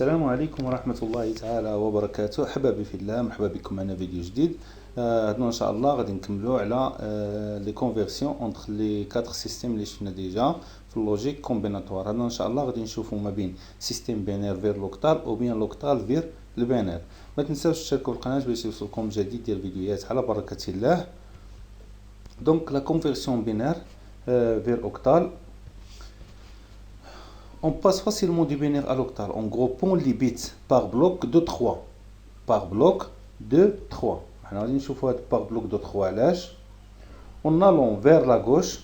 السلام عليكم ورحمة الله تعالى وبركاته. أحبابي في الله، مرحبا بكم معنا فيديو جديد. هادنا إن شاء الله غادي نكملو على لي كونفيرسيون اونتر لي 4 سيستيم اللي شفنا ديجا في اللوجيك كومبيناتوار. هادنا إن شاء الله غادي نشوفو ما بين سيستيم بينير فير لوكتال أو بيان لوكتال فير البينير. ما تنساوش تشتركوا القناة باش يوصلكم جديد ديال الفيديوهات على بركة الله. دونك لا كونفيرسيون بينير vers octal. On passe facilement du binaire à l'octal en groupant les bits par bloc de 3. Par bloc de 3. On va voir par bloc de 3 علاش. En allant vers la gauche,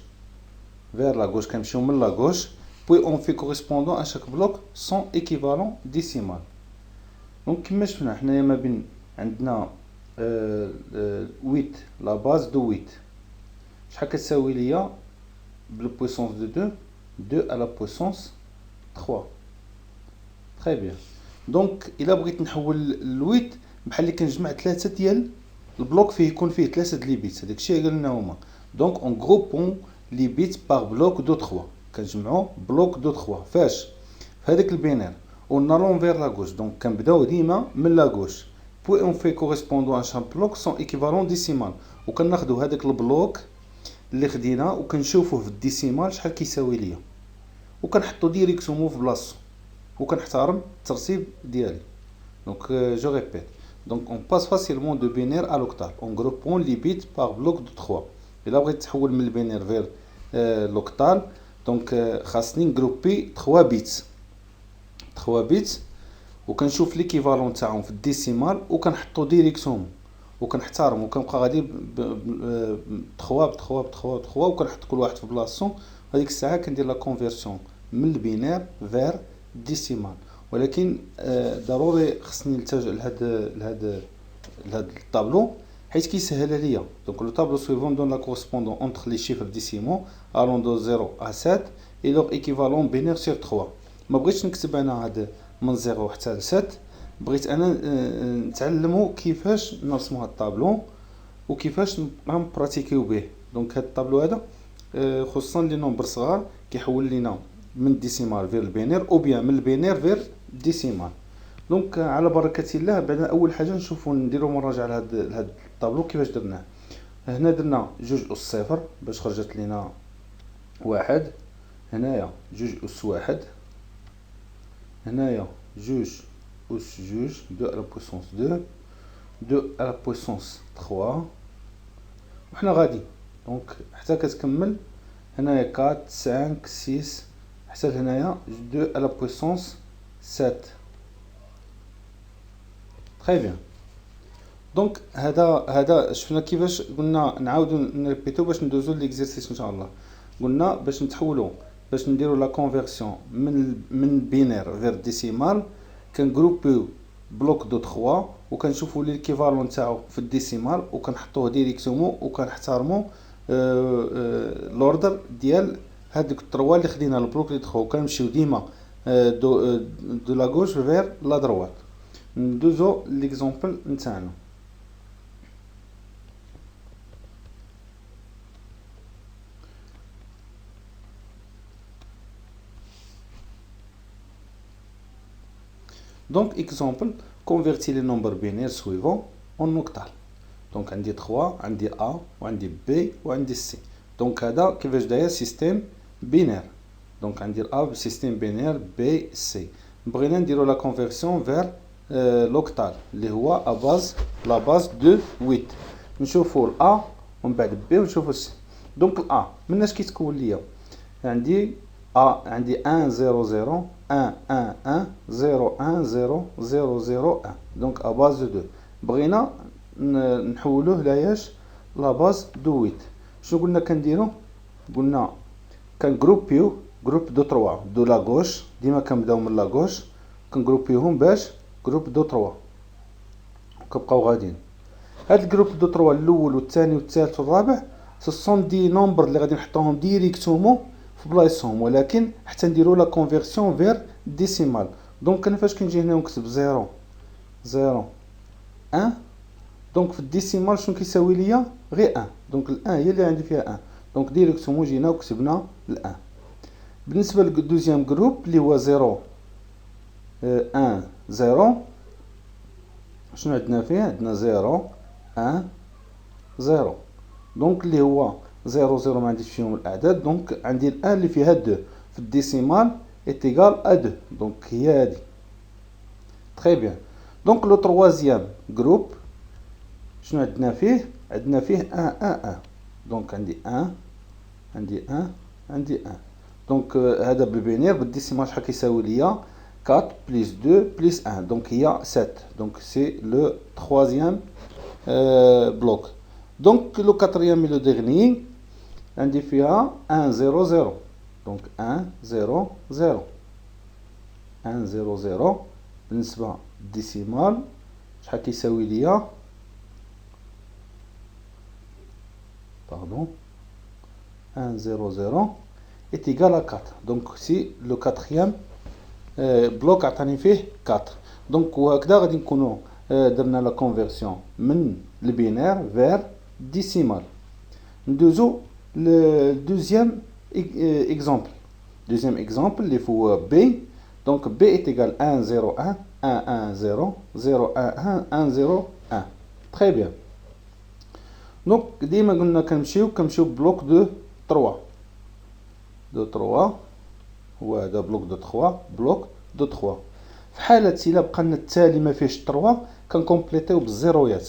comme la gauche, puis on fait correspondant à chaque bloc son équivalent décimal. Donc كما شفنا حنايا ما بين عندنا 8 la base de 8. شحال كتساوي ليا بالبويسونس de 2 à la puissance 3. Très bien. Donc الا بغيت نحول ل8 بحال اللي كنجمع 3 ديال البلوك فيه يكون فيه 3 لي بيت. هذاك الشيء قلنا هما. دونك اون غروبون لي بيت بار بلوك دو 3. كنجمعوا بلوك دو 3 فاش في هذاك البينير ونالون فير لا غوش. دونك كنبداو ديما من لا غوش بوي اون في كوريسبوندون ا شان بلوك سون ايكيفالون ديسيمال. وكناخذوا هذاك البلوك اللي خدينا وكنشوفوه في الديسيمال شحال كيساوي ليا وكنحطو ديريكتومون في بلاصتو وكنحترم الترتيب ديالي. دونك جو ريبيت. دونك اون باس فاسيلمون دو بينير ا لوكتال اون غروبون لي بيت بار بلوك دو 3. الا بغيت تحول من البينير فير لوكتال دونك خاصني نغروبي 3 بيت 3 بيت وكنشوف ليكيفالون تاعهم في الديسيمال وكنحطو ديريكتومون وكنحترم وكنبقى غادي ب 3 ب 3 ب 3 ب 3 وكنحط كل واحد في بلاصتو. هذيك الساعه كندير لا كونفيرسيون من البينير فير ديسيمال. ولكن ضروري خصني نلتجئ لهاد الطابلو حيت كيسهل ليا. دونك لو طابلو سويفون دون لا كورسبوندون اونتر لي شيفر ديسيمو الون دو 0 à 7 et leur équivalent binaire sur 3. ما بغيتش نكتب انا هاد من 0 حتى ل 7. بغيت انا نتعلموا كيفاش نرسموا هاد الطابلو وكيفاش نبراتيكيو به. دونك هاد الطابلو هذا خصوصا لي نومبر صغار كيحول لينا من الديسيمال فير البينير او بيان من البينير فير الديسيمال. دونك على بركه الله بعد اول حاجه نشوفوا نديروا مراجعه لهاد الطابلو كيفاش درناه. هنا درنا 2 أس 0 باش خرجت لينا 1. هنايا 2 أس 1. هنايا 2 أس 2 2 على بويسونس 2 2 على بويسونس 3 وحنا غادي. دونك حتى كتكمل هنايا 4 5 6 حتى هنايا 2 على بويسونس 7. تري بيان. دونك هذا شفنا كيفاش قلنا نعاودو نريبيتو باش ندوزو ليكزيرسيس ان شاء الله. قلنا باش نتحولوا باش نديرو لا كونفيرسيون من بينير فير ديسيمال كنغروبيو بلوك دو 3 وكنشوفوا ليكيفالون تاعو في الديسيمال وكنحطوه ديريكتومون وكنحترموا لوردر ديال هذوك 3 اللي خدينا البلوك دو 3 وكنمشيو ديما دو لا غوش فير لا دروات. ندوزو ليكزامبل نتاعنا. Donc exemple, convertir les nombres binaires suivants en octal. Donc عندي 3 عندي A وعندي B وعندي C. Donc هذا كيفاش داير سيستيم بينير. دونك عندي A سيستيم بينير B C. بغينا نديرو لا كونفيرسيون فير لوكتال اللي هو لا باز دو 8. نشوفو الA ومن بعد B ونشوفو C. دونك الA مناش كيتكون ليا عندي A عندي 1 0 0 1 1 1 0 1 0 0 0 1. دونك ا باز دو 2 بغينا نحولوه لاياش لا باز دو 8. شنو قلنا كنديرو؟ قلنا كنغروبيو جروب دو 3 دو لا غوش ديما كنبداو من لا غوش كنغروبيوهم باش جروب دو 3 وكنبقاو غاديين. هاد الجروب دو 3 الاول والثاني والثالث والرابع سون دي نومبر اللي غادي نحطوهم ديريكتومون في بلايصهم ولكن حتى نديرو لا كونفيرسيون فير ديسيمال. دونك انا فاش كنجي هنا ونكتب 0 0 1 دونك في الديسيمال شنو كيساوي ليا غير 1. دونك ال1 هي اللي عندي فيها 1. دونك ديريكتومون جينا وكتبنا ال1. بالنسبه للدوزيام جروب اللي هو 0 1 0. شنو عندنا فيه؟ عندنا 0 1 0. دونك اللي هو 0 0 ما عنديش فيهم الاعداد، دونك عندي الان اللي فيها 2 في الديسيمال ايتيغال ا 2. دونك هي هذه. تري بيان. دونك لو تروازيام جروب شنو عندنا فيه؟ عندنا فيه 1 1 1. دونك عندي 1 عندي 1 عندي 1. دونك هذا بالبينير بالديسيمال شحال كيساوي ليا 4 بلس 2 بلس 1. دونك هي 7. دونك سي لو تروازيام بلوك. دونك لو كاتريام لو ديرني عندي فيها 1 0 0. دونك 1 0 0 1 0 0 بالنسبة للديسيمال شحال كيساوي ليا pardon 1 0 0 est égal à 4. donc si le quatrième بلوك عطاني فيه 4. دونك وهكذا غادي نكونوا درنا لا كونفيرسيون من البينير فير ديسيمال. ندوزو للدوزيام اكزامبل. دوزيام اكزامبل اللي هو بي. دونك بي est égal 1 0 1 1 1 0 0 1 1 1 0 1. très bien. دونك ديما قلنا كنمشيو بلوك دو 3 دو 3. هو هذا بلوك دو 3 بلوك دو 3. في حالة الا بقى لنا التالي ما فيهش 3 كنكومبليتيو بالزيرويات.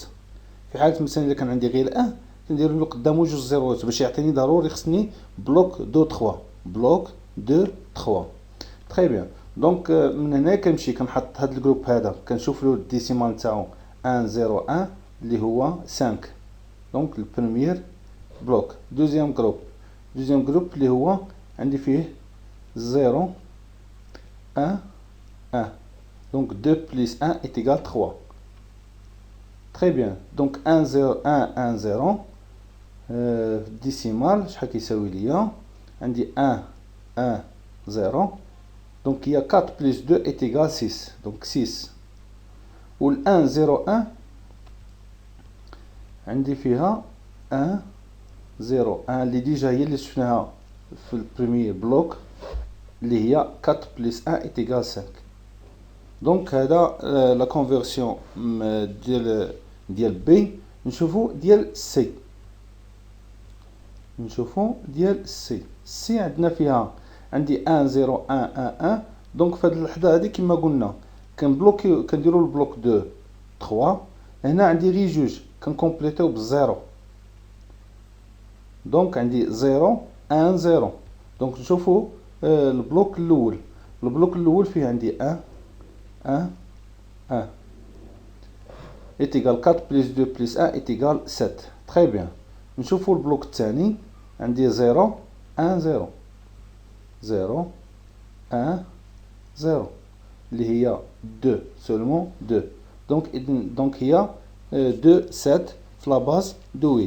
في حالة مثلا الا كان عندي غير 1 كندير له قدامه جوج زيروات باش يعطيني ضروري خصني بلوك دو 3 بلوك دو 3. تري بيان. دونك من هنا كنمشي كنحط هذا الجروب هذا كنشوف له الديسيمال تاعو 1 0 1 اللي هو 5. دونك البريمير بلوك. دوزيام جروب اللي هو عندي فيه 0 1 1. donc 2 plus 1 est égal 3. très bien. donc 1 0 1 1 0 décimal شحال كيساوي ليا؟ عندي 1 1 0. donc il y a 4 plus 2 est égal 6. donc 6. وال 1 0 1 عندي فيها 1 0 1 اللي ديجا هي اللي شفناها في البريمير بلوك اللي هي 4 بلس 1 est égal 5. دونك هذا لا كونفيرسيون ديال بي. نشوفو ديال سي. سي عندنا فيها عندي 1 0 1 1 1. دونك في هذه اللحظه هذه كما قلنا كنبلوكيو كنديروا البلوك دو 3. هنا عندي غير جوج كنكومبليتيو بالزيرو. دونك عندي 0 1 0. دونك نشوفوا البلوك الاول فيه عندي 1 1 1 est égal 4 plus 2 plus 1 est égal 7. très bien. نشوفوا البلوك الثاني عندي 0 1 0 0 1 0 اللي هي 2 seulement 2. دونك هي 2 7 في لا باز دو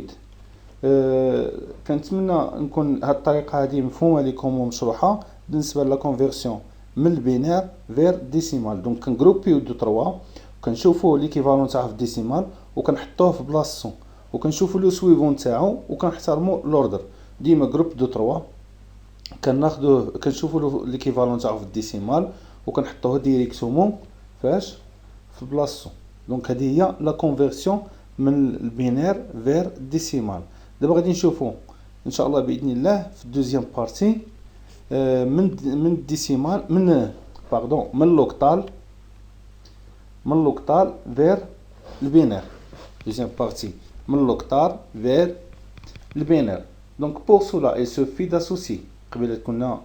8. كنتمنى نكون هاد الطريقه هذه مفهومه لكم ومشروحه بالنسبه لا كونفيرسيون من البينير فير ديسيمال. دونك كنغروبيو دو 3 وكنشوفوا ليكيفالون تاعه في الديسيمال وكنحطوه في بلاصتو وكنشوفوا لو سويفون تاعو وكنحترموا لوردر. ديما جروب دو 3 كناخذوه كنشوفوا ليكيفالون تاعه في الديسيمال وكنحطوه ديريكتومون فاش في بلاصتو. دونك هذه هي لا كونفيرسيون من البينير فير ديسيمال. دابا غادي نشوفوا ان شاء الله باذن الله في الدوزيام بارتي من الديسيمال من لوكتال فير البينير. دوزيام بارتي من لوكتال فير البينير. دونك بور سولا il suffit d'associer. قبيله كنا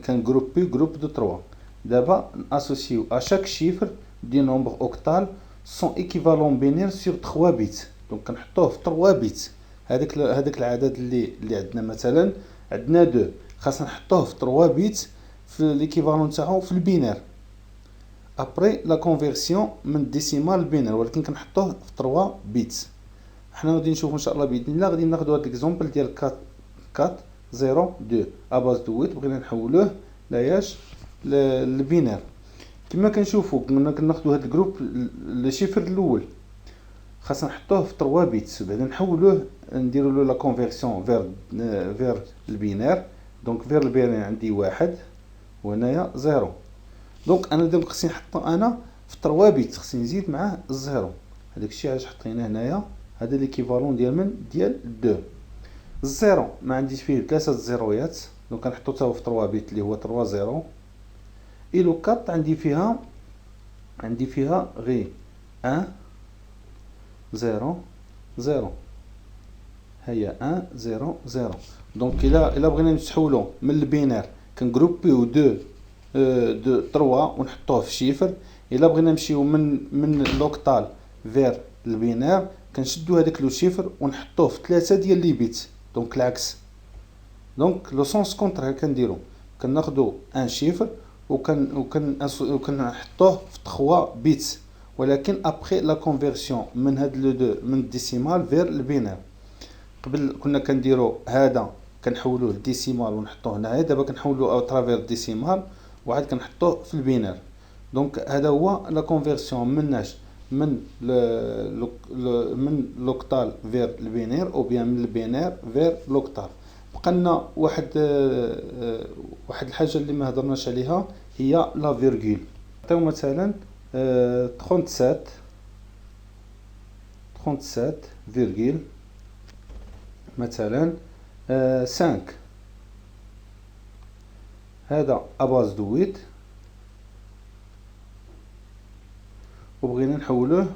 كنغروبي جروب دو 3. دابا ناسوسيو à chaque chiffre du nombre octal son équivalent binaire sur 3 bits. دونك كنحطوه في 3 bits. هذاك العدد اللي عندنا مثلا عندنا 2 خاصنا نحطوه في 3 bits في ليكيفالون تاعو في البينير ابري لا كونفيرسيون من الديسيمال البينير، ولكن كنحطوه في 3 bits. حنا غادي نشوفوا ان شاء الله باذن الله. غادي ناخذوا هذا الاكزامبل ديال 4 0 2 اباز دو 8 بغينا نحولوه لاياش للبينير. كما كنشوفوا قلنا كناخذوا هذا الجروب لي شيفر الاول خاصنا نحطوه في 3 بيتس بعدا نحولوه نديروا له لا كونفيرسيون فير البينير. دونك فير البينير عندي 1 وهنايا 0. دونك انا دابا خصني نحطو انا في 3 بيت، خصني نزيد معاه الزيرو. هذاك الشيء علاش حطيناه هنايا، هذا ليكيفالون ديال من ديال 2. الزيرو ما عنديش فيه 3 الزيرويات، دونك كنحطو حتى هو في 3 بيت اللي هو 3 0. اي لو 4 عندي فيها غير 1 0 0، هي 1 0 0. دونك الا بغينا نتحولوا من البينار كنجروبيو 2 3 ونحطوه في شيفر. الا بغينا نمشيو من لوكتال فير البينار كنشدو هذاك لو شيفر ونحطوه في 3 ديال لي بيت، دونك العكس. دونك لو سونس كونترير كنديرو كناخدو ان شيفر وكنحطوه في 3 بيت، ولكن ابري لا كونفيرسيون من هاد لو دو من الديسيمال فير البينار. قبل كنا كنديرو هذا كنحولوه لديسيمال ونحطوه هنايا، دابا كنحولوه او ترافير ديسيمال وعاد كنحطوه في البينار. دونك هذا هو لا كونفيرسيون مناش من من لوكتال فير البينير او بيان من البينير فير لوكتال. بقالنا واحد الحاجه اللي ما هضرناش عليها هي لا فيرغول. نعطيو مثلا 37 فيرغول مثلا 5. هذا اباز دو 8 وبغينا نحولوه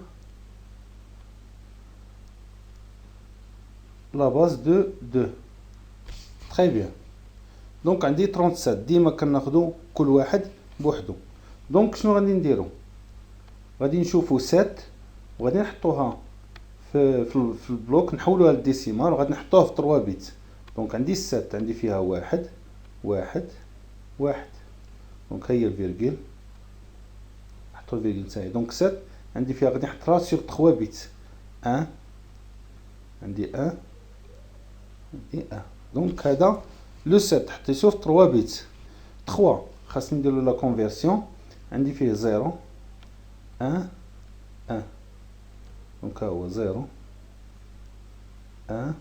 لا باز دو 2. تري بيان. دونك عندي 37 ديما كناخدو كل واحد بوحدو. دونك شنو غادي نديرو؟ غادي نشوفو 7 وغادي نحطوها في البلوك، نحولوها للديسيمال وغادي نحطوها في 3 بيت. دونك عندي 7 عندي فيها 1 1 1. دونك هي الفيرغول، نحطو الفيرغول تاعي. دونك 7 عندي فيها غادي نحطها سيغ 3 بيت. 1 عندي 1 عندي 1. دونك هذا لو 7 حطيتو في 3 بيت. 3 خاصني نديرو لا كونفيرسيون، عندي فيه 0 1 1. دونك ها هو 0 1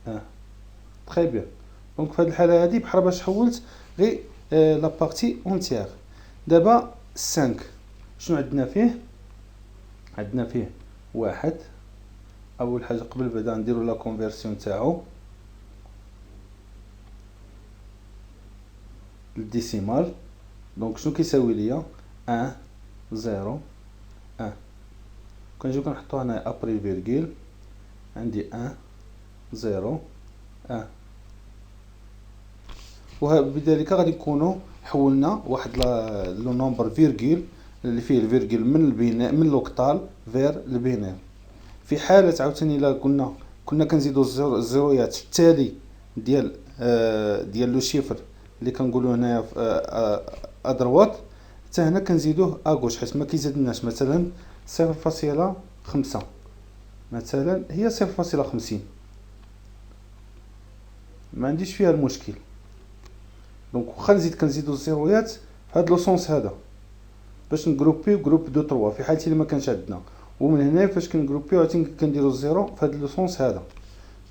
1. تري بيان. دونك في هاد الحاله هادي بحال باش حولت غير لا بارتي اونتيير. دابا 5 شنو عندنا فيه؟ عندنا فيه 1. اول حاجه قبل بعدا نديرو لا كونفيرسيون تاعو الديسيمال. دونك شنو كيساوي ليا؟ 1 0 1. كنجيو كنحطو هنا ابري فيرغول، عندي 1 0 1. وبذلك غادي نكونوا حولنا واحد لو نومبر فيرغول اللي فيه الفيرغول من لوكتال فير البينير. في حاله عاوتاني الا كنا كنزيدو الزيرويات في التالي ديال لو شيفر اللي كنقولوا هنايا ادروات، حتى هنا كنزيدوه اغوش حيت ما كيزيدناش. مثلا 0.5 مثلا هي 0.50، ما عنديش فيها المشكل. دونك واخا كنزيدو الزيرويات في هاد لو سونس هذا باش نغروبيو جروب 2 3 في حالتي اللي ما كانش عندنا. ومن هنا فاش كنغروبيو عاوتاني كنديرو الزيرو في هاد لو سونس هذا.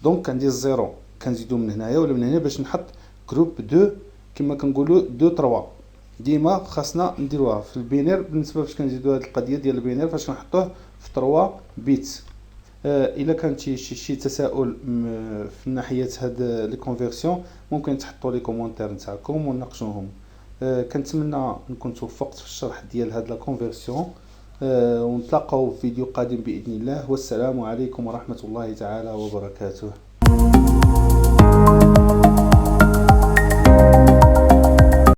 دونك كندير الزيرو كنزيدو من هنايا ولا من هنا باش نحط جروب 2 كما كنقولوا 2 3. ديما خاصنا نديروها في البينير. بالنسبه فاش كنزيدو هاد القضيه ديال البينير فاش كنحطوه في 3 بيت. الا كان شي تساؤل في ناحيه هاد لي كونفيرسيون ممكن تحطوا لي كومونتير نتاعكم ونناقشوهم. كنتمنى نكون توفقت في الشرح ديال هاد لا كونفيرسيون. ونتلاقاو في فيديو قادم باذن الله، والسلام عليكم ورحمه الله تعالى وبركاته.